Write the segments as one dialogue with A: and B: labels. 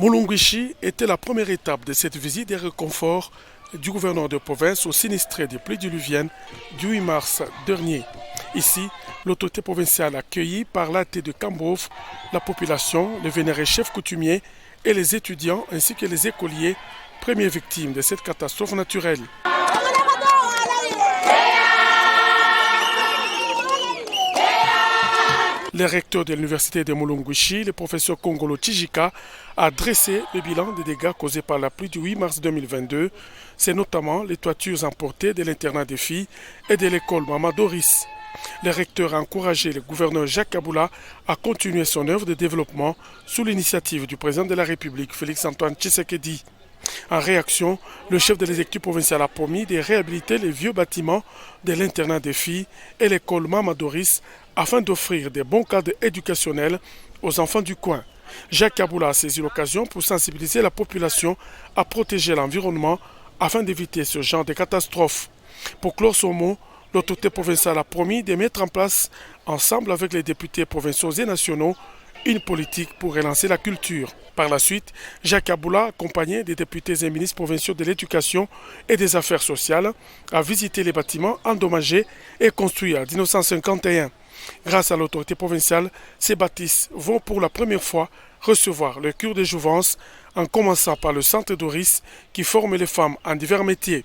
A: Mulunguishi était la première étape de cette visite des réconforts du gouverneur de province aux sinistrés des pluies diluviennes du 8 mars dernier. Ici, l'autorité provinciale accueillie par l'AT de Cambove, la population, les vénérés chefs coutumiers et les étudiants ainsi que les écoliers, premières victimes de cette catastrophe naturelle. Le recteur de l'université de Mulunguishi, le professeur Kongolo Tijika, a dressé le bilan des dégâts causés par la pluie du 8 mars 2022. C'est notamment les toitures emportées de l'internat des filles et de l'école Mama Doris. Le recteur a encouragé le gouverneur Jacques Kaboula à continuer son œuvre de développement sous l'initiative du président de la République, Félix-Antoine Tshisekedi. En réaction, le chef de l'exécutif provincial a promis de réhabiliter les vieux bâtiments de l'internat des filles et l'école Mama Doris afin d'offrir de bons cadres éducationnels aux enfants du coin. Jacques Kaboula a saisi l'occasion pour sensibiliser la population à protéger l'environnement afin d'éviter ce genre de catastrophes. Pour clore son mot, l'autorité provinciale a promis de mettre en place, ensemble avec les députés provinciaux et nationaux, une politique pour relancer la culture. Par la suite, Jacques Kaboula, accompagné des députés et ministres provinciaux de l'éducation et des affaires sociales, a visité les bâtiments endommagés et construits en 1951. Grâce à l'autorité provinciale, ces bâtisses vont pour la première fois recevoir le cours de jouvence, en commençant par le centre Doris qui forme les femmes en divers métiers.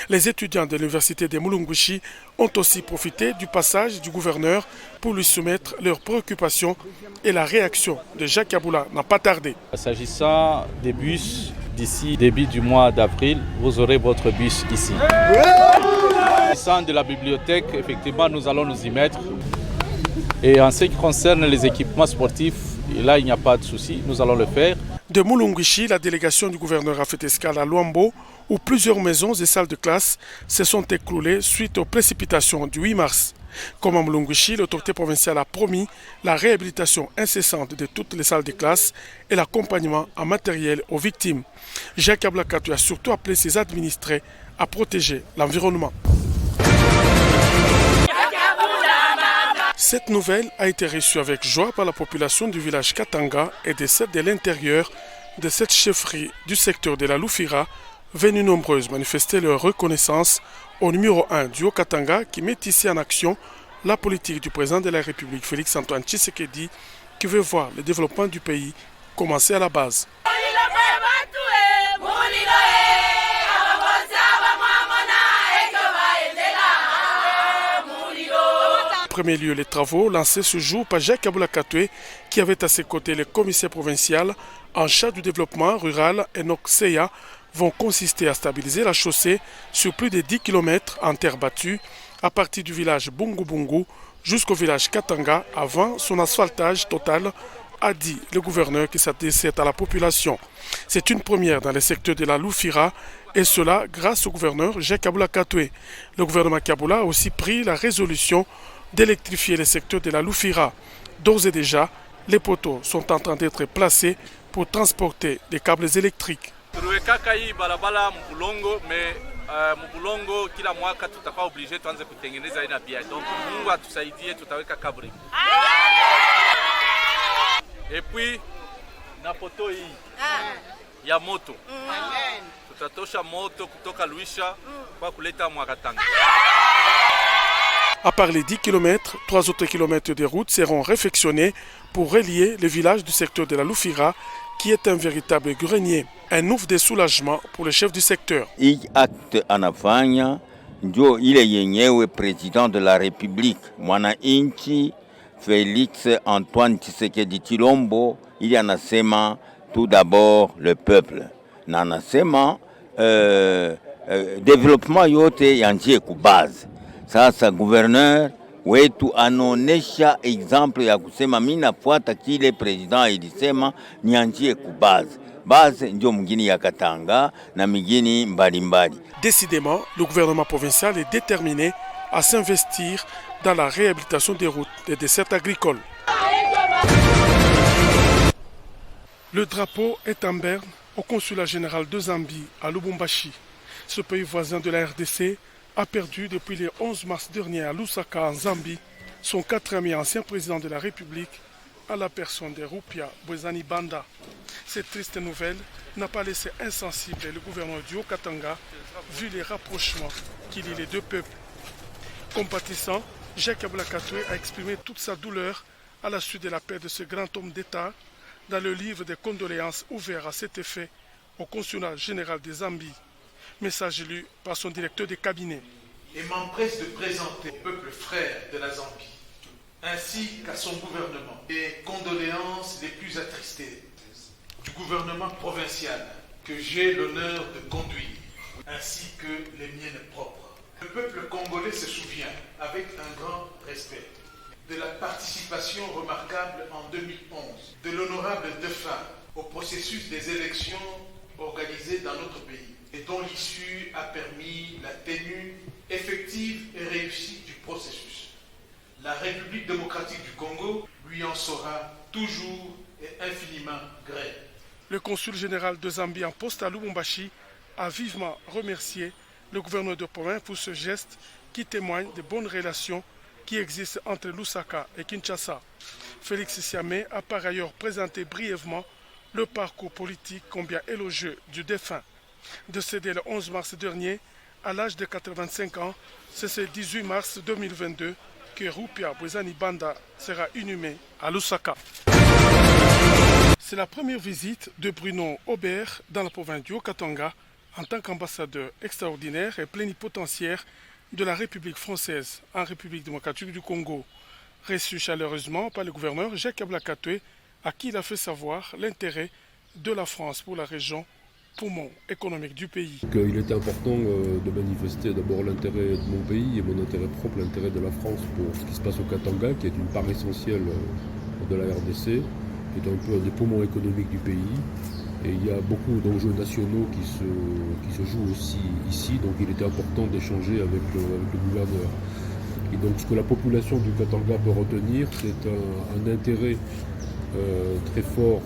A: Les étudiants de l'université de Mulunguishi ont aussi profité du passage du gouverneur pour lui soumettre leurs préoccupations et la réaction de Jacques Kaboula n'a pas tardé.
B: S'agissant des bus, d'ici début du mois d'avril, vous aurez votre bus ici. S'agissant de la bibliothèque, effectivement, nous allons nous y mettre. Et en ce qui concerne les équipements sportifs, là, il n'y a pas de souci, nous allons le faire.
A: De Mulunguishi, la délégation du gouverneur a fait escale à Luambo, où plusieurs maisons et salles de classe se sont écroulées suite aux précipitations du 8 mars. Comme à Mulunguishi, l'autorité provinciale a promis la réhabilitation incessante de toutes les salles de classe et l'accompagnement en matériel aux victimes. Jacques Ablakatu a surtout appelé ses administrés à protéger l'environnement. Cette nouvelle a été reçue avec joie par la population du village Katanga et de celle de l'intérieur de cette chefferie du secteur de la Loufira, venues nombreuses manifester leur reconnaissance au numéro 1 du Haut-Katanga qui met ici en action la politique du président de la République Félix-Antoine Tshisekedi qui veut voir le développement du pays commencer à la base. En premier lieu, les travaux lancés ce jour par Jacques Kaboula Katoué, qui avait à ses côtés le commissaire provincial en charge du développement rural Enoch Seya, vont consister à stabiliser la chaussée sur plus de 10 km en terre battue à partir du village Bungu Bungu jusqu'au village Katanga avant son asphaltage total, a dit le gouverneur qui s'adressait à la population. C'est une première dans le secteur de la Loufira et cela grâce au gouverneur Jacques Kaboula Katoué. Le gouvernement Kaboula a aussi pris la résolution d'électrifier le secteur de la Loufira. D'ores et déjà, les poteaux sont en train d'être placés pour transporter des câbles électriques.
C: Kila mwaka tutakuwa obligé tuanze kutengeneza ina bia. Donc Mungu atusaidie tutaweka kaburi. Et puis na poto hii ya moto. Tutatosha moto kutoka Luisha kwa kuleta Mwakatanga.
A: À part les 10 km, 3 autres kilomètres de route seront réfectionnés pour relier le village du secteur de la Loufira qui est un véritable grenier. Un ouf de soulagement pour le chef du secteur.
D: Hii acte anafanya ndio ile yenyewe président de la République mwananchi Félix Antoine Tshisekedi Tshilombo ili anasema tout d'abord le peuple na anasema développement yote yanjie kubaze. Sasa gouverneur wetu anaonesha example ya kusema mimi nafuata kile president ilisema nianjie kubaze. Base ndio mgini ya Katanga na migini mbalimbali.
A: Décidément, le gouvernement provincial est déterminé à s'investir dans la réhabilitation des routes et des dessertes agricoles. Le drapeau est en berne au consulat général de Zambie à Lubumbashi. Ce pays voisin de la RDC a perdu depuis le 11 mars dernier à Lusaka en Zambie son 4e et ancien président de la République, à la personne de Rupia Bwezani Banda. Cette triste nouvelle n'a pas laissé insensible le gouverneur du Haut-Katanga, vu les rapprochements qui lient les deux peuples. Compatissant, Jacques Kabula Katwe a exprimé toute sa douleur à la suite de la perte de ce grand homme d'État dans le livre de condoléances ouvert à cet effet au consulat général de Zambie. Message lu par son directeur de cabinet.
E: Et m'empresse de présenter au peuple frère de la Zambie, ainsi qu'à son gouvernement, les condoléances les plus attristées du gouvernement provincial que j'ai l'honneur de conduire, ainsi que les miennes propres. Le peuple congolais se souvient, avec un grand respect, de la participation remarquable en 2011 de l'honorable défunt au processus des élections organisées dans notre pays et dont l'issue a permis la tenue effective et réussie du processus. La République démocratique du Congo lui en saura toujours et infiniment gré.
A: Le consul général de Zambie en poste à Lubumbashi a vivement remercié le gouverneur de province pour ce geste qui témoigne des bonnes relations qui existent entre Lusaka et Kinshasa. Félix Siamé a par ailleurs présenté brièvement le parcours politique combien élogieux du défunt. Décédé le 11 mars dernier, à l'âge de 85 ans, c'est ce 18 mars 2022 que Rupia Bwezani Banda sera inhumé à Lusaka. C'est la première visite de Bruno Aubert dans la province du Haut-Katanga en tant qu'ambassadeur extraordinaire et plénipotentiaire de la République française en République démocratique du Congo, reçu chaleureusement par le gouverneur Jacques Kabula Katwe, à qui il a fait savoir l'intérêt de la France pour la région, poumon économique du pays.
F: Il était important de manifester d'abord l'intérêt de mon pays et mon intérêt propre, l'intérêt de la France pour ce qui se passe au Katanga, qui est une part essentielle de la RDC, qui est un peu un des poumons économiques du pays. Et il y a beaucoup d'enjeux nationaux qui se jouent aussi ici, donc il était important d'échanger avec le gouverneur. Et donc ce que la population du Katanga peut retenir, c'est un intérêt très fort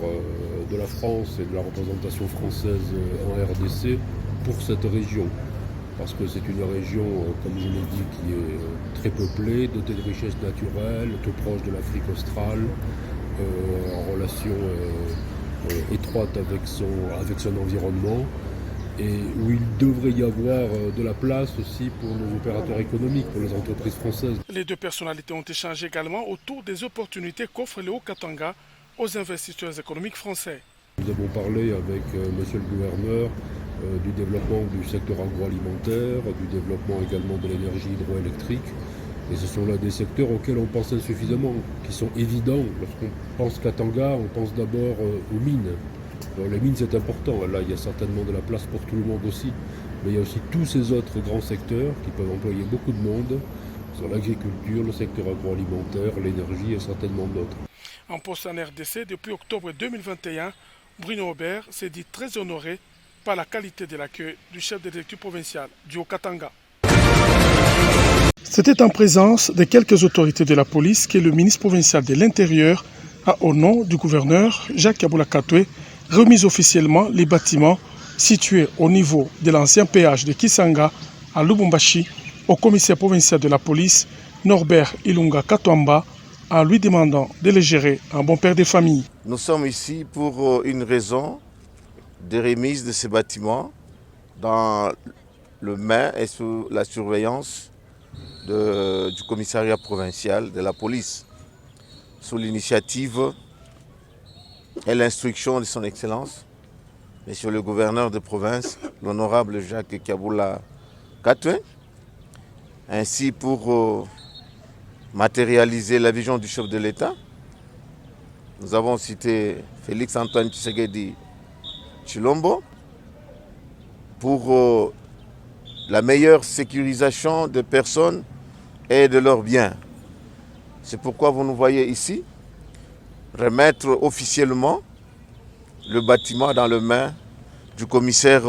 F: de la France et de la représentation française en RDC pour cette région. Parce que c'est une région, comme je l'ai dit, qui est très peuplée, dotée de richesses naturelles, tout proche de l'Afrique australe, en relation étroite avec son environnement, et où il devrait y avoir de la place aussi pour nos opérateurs économiques, pour les entreprises françaises.
A: Les deux personnalités ont échangé également autour des opportunités qu'offre le Haut-Katanga aux investisseurs économiques français.
F: Nous avons parlé avec monsieur le gouverneur du développement du secteur agroalimentaire, du développement également de l'énergie hydroélectrique. Et ce sont là des secteurs auxquels on pense insuffisamment, qui sont évidents. Lorsqu'on pense Katanga, on pense d'abord aux mines. Alors, les mines, c'est important. Là, il y a certainement de la place pour tout le monde aussi. Mais il y a aussi tous ces autres grands secteurs qui peuvent employer beaucoup de monde, sur l'agriculture, le secteur agroalimentaire, l'énergie et certainement d'autres.
A: En poste en RDC depuis octobre 2021, Bruno Aubert s'est dit très honoré par la qualité de l'accueil du chef de l'exécutif provincial du Haut-Katanga. C'était en présence de quelques autorités de la police que le ministre provincial de l'Intérieur a, au nom du gouverneur Jacques Kabula Katwe, remis officiellement les bâtiments situés au niveau de l'ancien péage de Kisanga à Lubumbashi au commissaire provincial de la police Norbert Ilunga Katwamba, en lui demandant de les gérer en bon père de famille.
G: Nous sommes ici pour une raison de remise de ces bâtiments dans le main et sous la surveillance du commissariat provincial de la police, sous l'initiative et l'instruction de son Excellence, Monsieur le gouverneur de province, l'honorable Jacques Kabula Katwe, ainsi pour matérialiser la vision du chef de l'État. Nous avons cité Félix Antoine Tshisekedi Tshilombo pour la meilleure sécurisation des personnes et de leurs biens. C'est pourquoi vous nous voyez ici remettre officiellement le bâtiment dans les mains du commissaire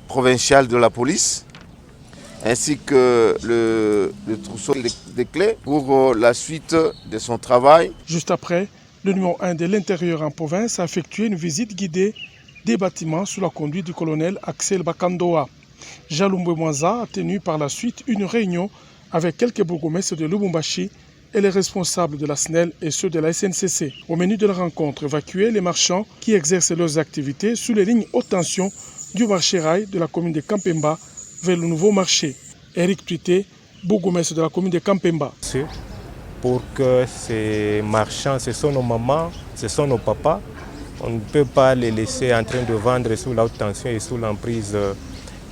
G: provincial de la police, ainsi que le trousseau des clés pour la suite de son travail.
A: Juste après, le numéro 1 de l'Intérieur en province a effectué une visite guidée des bâtiments sous la conduite du colonel Axel Bakandoa. Jalumbe Mwanza a tenu par la suite une réunion avec quelques bourgmestres de Lubumbashi et les responsables de la SNEL et ceux de la SNCC. Au menu de la rencontre, évacuer les marchands qui exercent leurs activités sous les lignes haute tension du marché rail de la commune de Kampemba vers le nouveau marché. Eric Tuité, bourgmestre de la commune de Kampemba.
H: Pour que ces marchands, ce sont nos mamans, ce sont nos papas, on ne peut pas les laisser en train de vendre sous la haute tension et sous l'emprise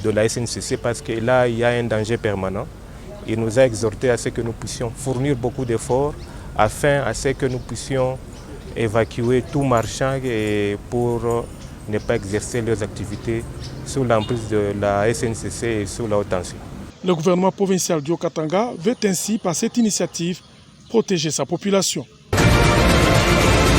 H: de la SNCC parce que là, il y a un danger permanent. Il nous a exhorté à ce que nous puissions fournir beaucoup d'efforts afin à ce que nous puissions évacuer tout marchand et pour ne pas exercer leurs activités sous l'emprise de la SNCC et sous la haute tension.
A: Le gouvernement provincial du Haut-Katanga veut ainsi, par cette initiative, protéger sa population.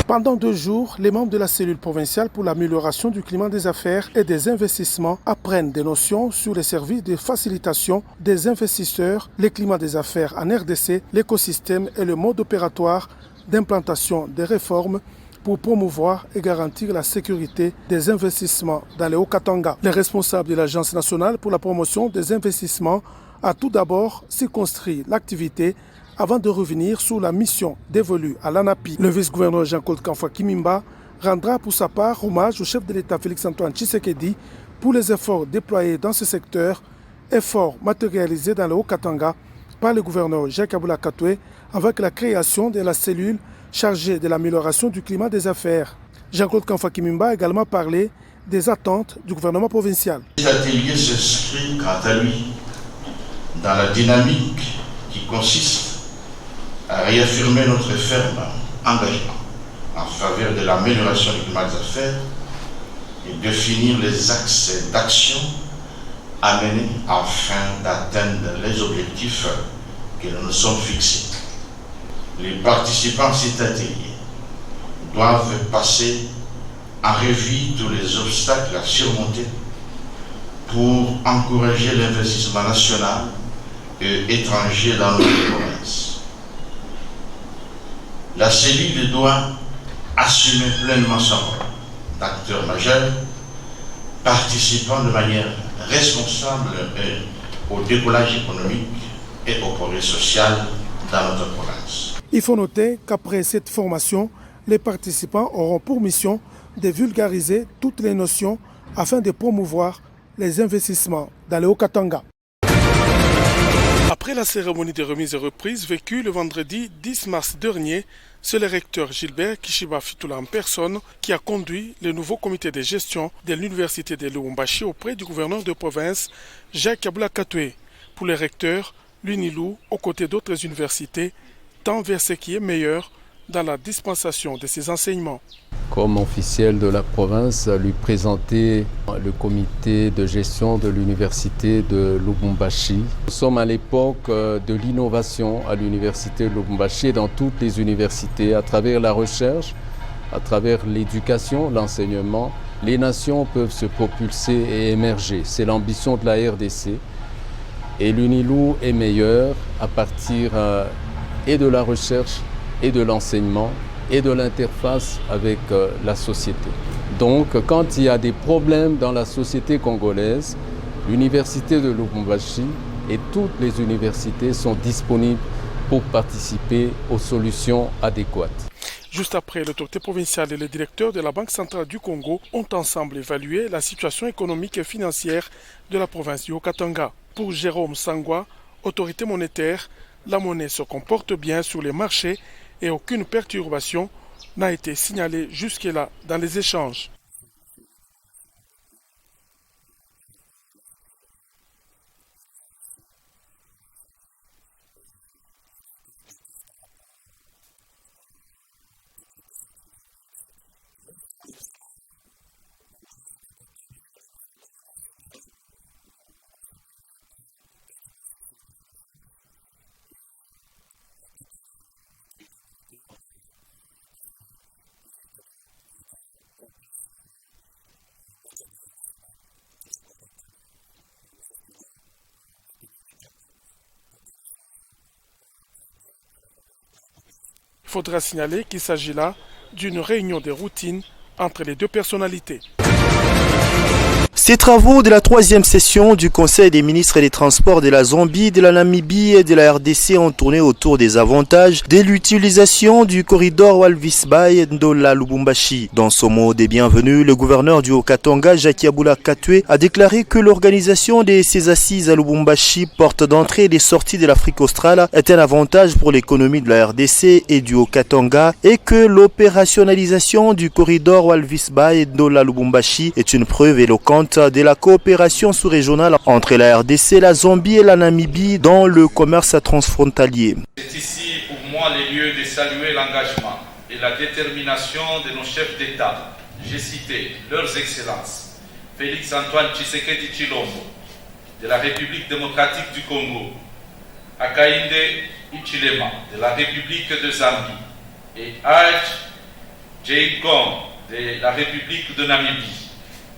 A: Pendant 2 jours, les membres de la cellule provinciale pour l'amélioration du climat des affaires et des investissements apprennent des notions sur les services de facilitation des investisseurs, le climat des affaires en RDC, l'écosystème et le mode opératoire d'implantation des réformes pour promouvoir et garantir la sécurité des investissements dans le Haut-Katanga. Le responsable de l'Agence nationale pour la promotion des investissements a tout d'abord circonscrit l'activité avant de revenir sur la mission dévolue à l'ANAPI. Le vice-gouverneur Jean-Claude Kamfa Kimimba rendra pour sa part hommage au chef de l'État Félix-Antoine Tshisekedi pour les efforts déployés dans ce secteur, efforts matérialisés dans le Haut-Katanga par le gouverneur Jacques Aboula Katoué avec la création de la cellule chargée de l'amélioration du climat des affaires. Jean-Claude Kamfa Kimimba a également parlé des attentes du gouvernement provincial.
I: Cet atelier s'inscrit quant à lui dans la dynamique qui consiste à réaffirmer notre ferme engagement en faveur de l'amélioration du climat des affaires et définir les axes d'action à mener afin d'atteindre les objectifs que nous nous sommes fixés. Les participants à cet atelier doivent passer en revue tous les obstacles à surmonter pour encourager l'investissement national et étranger dans notre province. La cellule doit assumer pleinement son rôle d'acteur majeur, participant de manière responsable au décollage économique et au progrès social dans notre province.
A: Il faut noter qu'après cette formation, les participants auront pour mission de vulgariser toutes les notions afin de promouvoir les investissements dans le Haut-Katanga. Après la cérémonie de remise et reprise vécue le vendredi 10 mars dernier, c'est le recteur Gilbert Kishiba Fitula en personne qui a conduit le nouveau comité de gestion de l'université de Lubumbashi auprès du gouverneur de province Jacques Aboula Katoué. Pour le recteur, l'UNILU, aux côtés d'autres universités, tend vers ce qui est meilleur dans la dispensation de ses enseignements.
J: Comme officiel de la province, lui présenter le comité de gestion de l'université de Lubumbashi. Nous sommes à l'époque de l'innovation à l'université de Lubumbashi et dans toutes les universités, à travers la recherche, à travers l'éducation, l'enseignement. Les nations peuvent se propulser et émerger. C'est l'ambition de la RDC. Et l'UNILU est meilleur à partir et de la recherche et de l'enseignement et de l'interface avec la société. Donc, quand il y a des problèmes dans la société congolaise, l'université de Lubumbashi et toutes les universités sont disponibles pour participer aux solutions adéquates.
A: Juste après, l'autorité provinciale et le directeur de la Banque centrale du Congo ont ensemble évalué la situation économique et financière de la province du Haut-Katanga. Pour Jérôme Sangwa, autorité monétaire, la monnaie se comporte bien sur les marchés et aucune perturbation n'a été signalée jusque-là dans les échanges. Il faudra signaler qu'il s'agit là d'une réunion de routine entre les deux personnalités.
K: Ces travaux de la 3e session du Conseil des ministres des Transports de la Zambie, de la Namibie et de la RDC ont tourné autour des avantages de l'utilisation du corridor Walvis Bay Ndola Lubumbashi. Dans son mot des bienvenus, le gouverneur du Haut-Katanga, Jacques Yabula Katwe, a déclaré que l'organisation de ces assises à Lubumbashi, porte d'entrée et des sorties de l'Afrique australe, est un avantage pour l'économie de la RDC et du Haut-Katanga et que l'opérationnalisation du corridor Walvis Bay Ndola Lubumbashi est une preuve éloquente de la coopération sous-régionale entre la RDC, la Zambie et la Namibie dans le commerce transfrontalier.
C: C'est ici pour moi le lieu de saluer l'engagement et la détermination de nos chefs d'État. J'ai cité leurs excellences, Félix Antoine Tshisekedi Tshilombo, de la République démocratique du Congo, Hakainde Hichilema, de la République de Zambie, et Hadj Jacob, de la République de Namibie,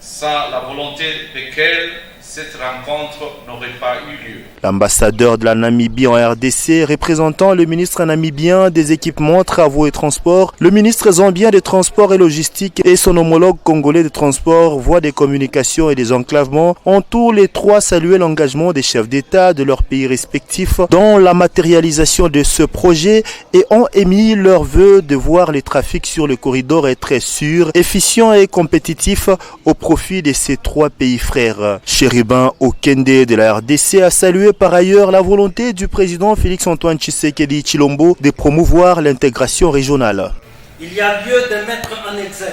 C: sans la volonté desquels cette rencontre n'aurait pas eu lieu.
K: L'ambassadeur de la Namibie en RDC, représentant le ministre namibien des équipements, travaux et transports, le ministre zambien des transports et logistique et son homologue congolais des transports, voies des communications et des enclavements, ont tous les trois salué l'engagement des chefs d'État de leurs pays respectifs dans la matérialisation de ce projet et ont émis leur vœu de voir les trafics sur le corridor être sûr, efficient et compétitif au profit de ces trois pays frères. Chéribin Okende de la RDC a salué par ailleurs la volonté du président Félix Antoine Tshisekedi Tshilombo de promouvoir l'intégration régionale.
L: Il y a lieu de mettre en exergue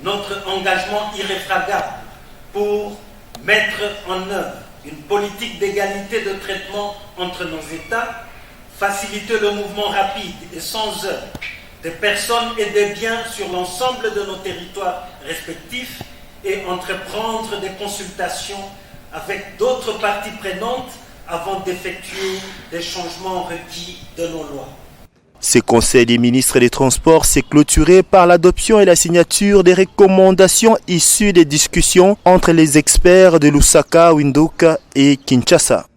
L: notre engagement irréfragable pour mettre en œuvre une politique d'égalité de traitement entre nos États, faciliter le mouvement rapide et sans heurts des personnes et des biens sur l'ensemble de nos territoires respectifs et entreprendre des consultations avec d'autres parties prenantes avant d'effectuer des changements requis de nos lois.
K: Ce Conseil des ministres des Transports s'est clôturé par l'adoption et la signature des recommandations issues des discussions entre les experts de Lusaka, Windhoek et Kinshasa.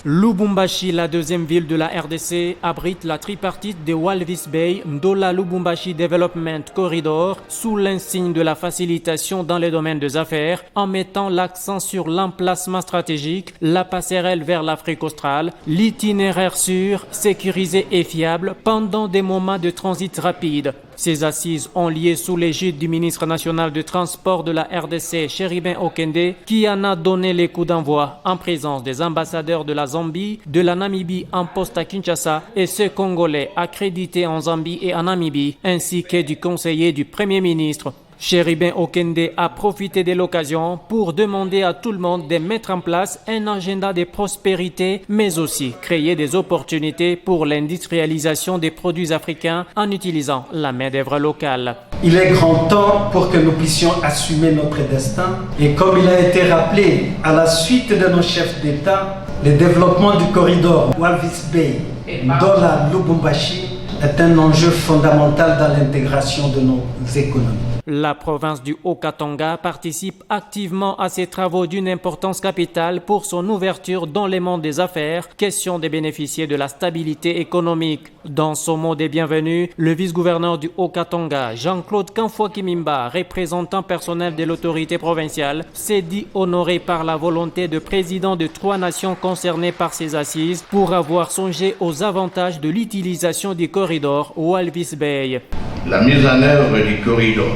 M: Lubumbashi, la deuxième ville de la RDC, abrite la tripartite de Walvis Bay Ndola Lubumbashi Development Corridor sous l'insigne de la facilitation dans les domaines des affaires en mettant l'accent sur l'emplacement stratégique, la passerelle vers l'Afrique australe, l'itinéraire sûr, sécurisé et fiable pendant des moments de transit rapide. Ces assises ont lieu sous l'égide du ministre national de transport de la RDC, Chéribin Okende, qui en a donné les coups d'envoi en présence des ambassadeurs de la Zambie, de la Namibie en poste à Kinshasa et ceux congolais accrédités en Zambie et en Namibie, ainsi que du conseiller du Premier ministre. Chéribin Okende a profité de l'occasion pour demander à tout le monde de mettre en place un agenda de prospérité, mais aussi créer des opportunités pour l'industrialisation des produits africains en utilisant la main-d'œuvre locale.
L: Il est grand temps pour que nous puissions assumer notre destin et comme il a été rappelé à la suite de nos chefs d'État, le développement du corridor Walvis Bay Ndola Lubumbashi est un enjeu fondamental dans l'intégration de nos économies.
M: La province du Haut-Katanga participe activement à ces travaux d'une importance capitale pour son ouverture dans le monde des affaires, question de bénéficier de la stabilité économique. Dans son mot des bienvenus, le vice-gouverneur du Haut-Katanga, Jean-Claude Kanfoakimimba, représentant personnel de l'autorité provinciale, s'est dit honoré par la volonté de président de 3 nations concernées par ces assises pour avoir songé aux avantages de l'utilisation du corridor Walvis Bay.
I: La mise en œuvre du corridor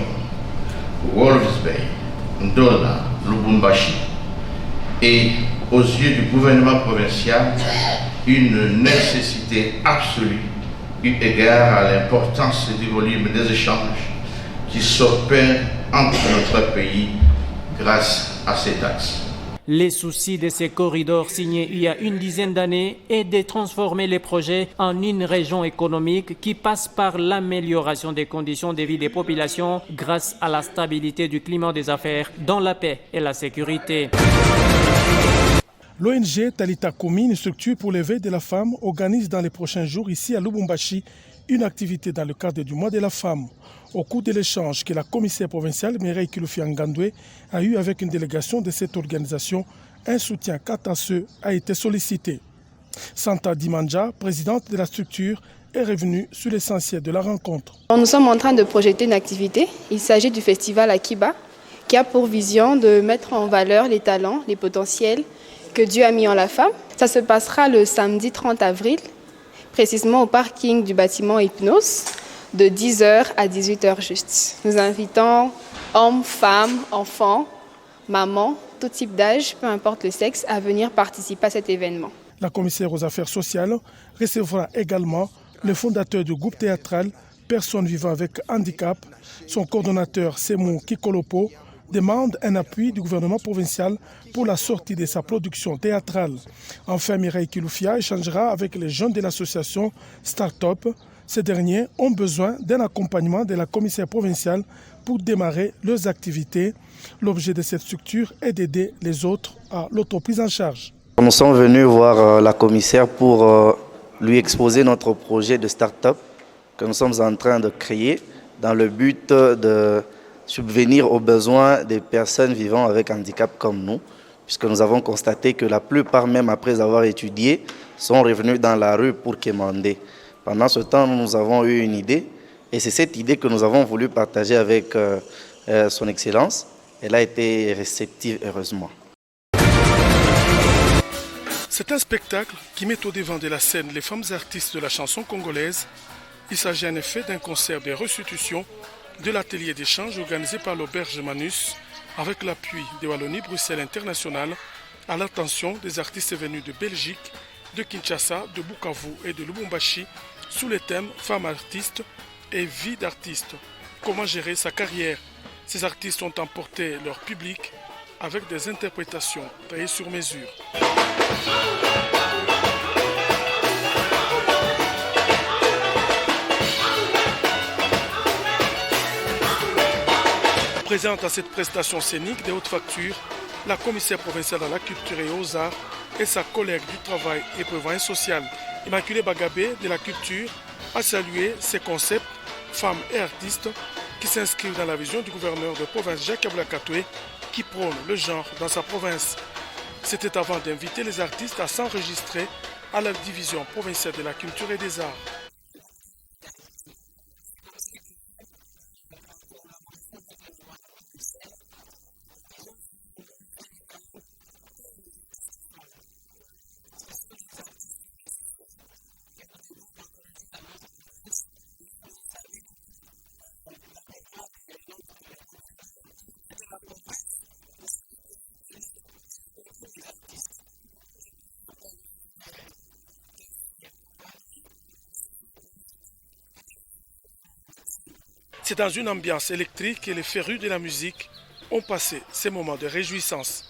I: Walvis Bay Ndola Lubumbashi est, aux yeux du gouvernement provincial, une nécessité absolue eu égard à l'importance du volume des échanges qui s'opèrent entre notre pays grâce à cet axe.
M: Les soucis de ces corridors signés il y a une dizaine d'années est de transformer les projets en une région économique qui passe par l'amélioration des conditions de vie des populations grâce à la stabilité du climat des affaires dans la paix et la sécurité.
A: L'ONG Talita Komi, une structure pour l'éveil de la femme, organise dans les prochains jours ici à Lubumbashi une activité dans le cadre du mois de la femme. Au cours de l'échange que la commissaire provinciale Mireille Kilufi-Ngandwe a eu avec une délégation de cette organisation, un soutien quant à ceux a été sollicité. Santa Dimanja, présidente de la structure, est revenue sur l'essentiel de la rencontre.
N: Nous sommes en train de projeter une activité. Il s'agit du festival Akiba, qui a pour vision de mettre en valeur les talents, les potentiels que Dieu a mis en la femme. Ça se passera le samedi 30 avril, précisément au parking du bâtiment Hypnos, de 10h à 18h juste. Nous invitons hommes, femmes, enfants, mamans, tout type d'âge, peu importe le sexe, à venir participer à cet événement.
A: La commissaire aux affaires sociales recevra également le fondateur du groupe théâtral Personnes vivant avec handicap. Son coordonnateur, Semou Kikolopo, demande un appui du gouvernement provincial pour la sortie de sa production théâtrale. Enfin, Mireille Kiloufia échangera avec les jeunes de l'association Start-up. Ces derniers ont besoin d'un accompagnement de la commissaire provinciale pour démarrer leurs activités. L'objet de cette structure est d'aider les autres à l'autoprise en charge.
O: Nous sommes venus voir la commissaire pour lui exposer notre projet de start-up que nous sommes en train de créer dans le but de subvenir aux besoins des personnes vivant avec handicap comme nous, puisque nous avons constaté que la plupart, même après avoir étudié, sont revenus dans la rue pour quémander. Pendant ce temps, nous avons eu une idée, et c'est cette idée que nous avons voulu partager avec son Excellence. Elle a été réceptive, heureusement.
A: C'est un spectacle qui met au devant de la scène les femmes artistes de la chanson congolaise. Il s'agit en effet d'un concert de restitution de l'atelier d'échange organisé par l'Auberge Manus avec l'appui de Wallonie-Bruxelles International à l'attention des artistes venus de Belgique, de Kinshasa, de Bukavu et de Lubumbashi sous les thèmes femmes artistes et vie d'artiste. Comment gérer sa carrière? Ces artistes ont emporté leur public avec des interprétations taillées sur mesure. Présente à cette prestation scénique de haute facture, la commissaire provinciale à la culture et aux arts et sa collègue du travail et prévoyance sociale, Immaculée Bagabé de la culture, a salué ces concepts femmes et artistes qui s'inscrivent dans la vision du gouverneur de province Jacques Abouakatoué qui prône le genre dans sa province. C'était avant d'inviter les artistes à s'enregistrer à la division provinciale de la culture et des arts. C'est dans une ambiance électrique que les férus de la musique ont passé ces moments de réjouissance.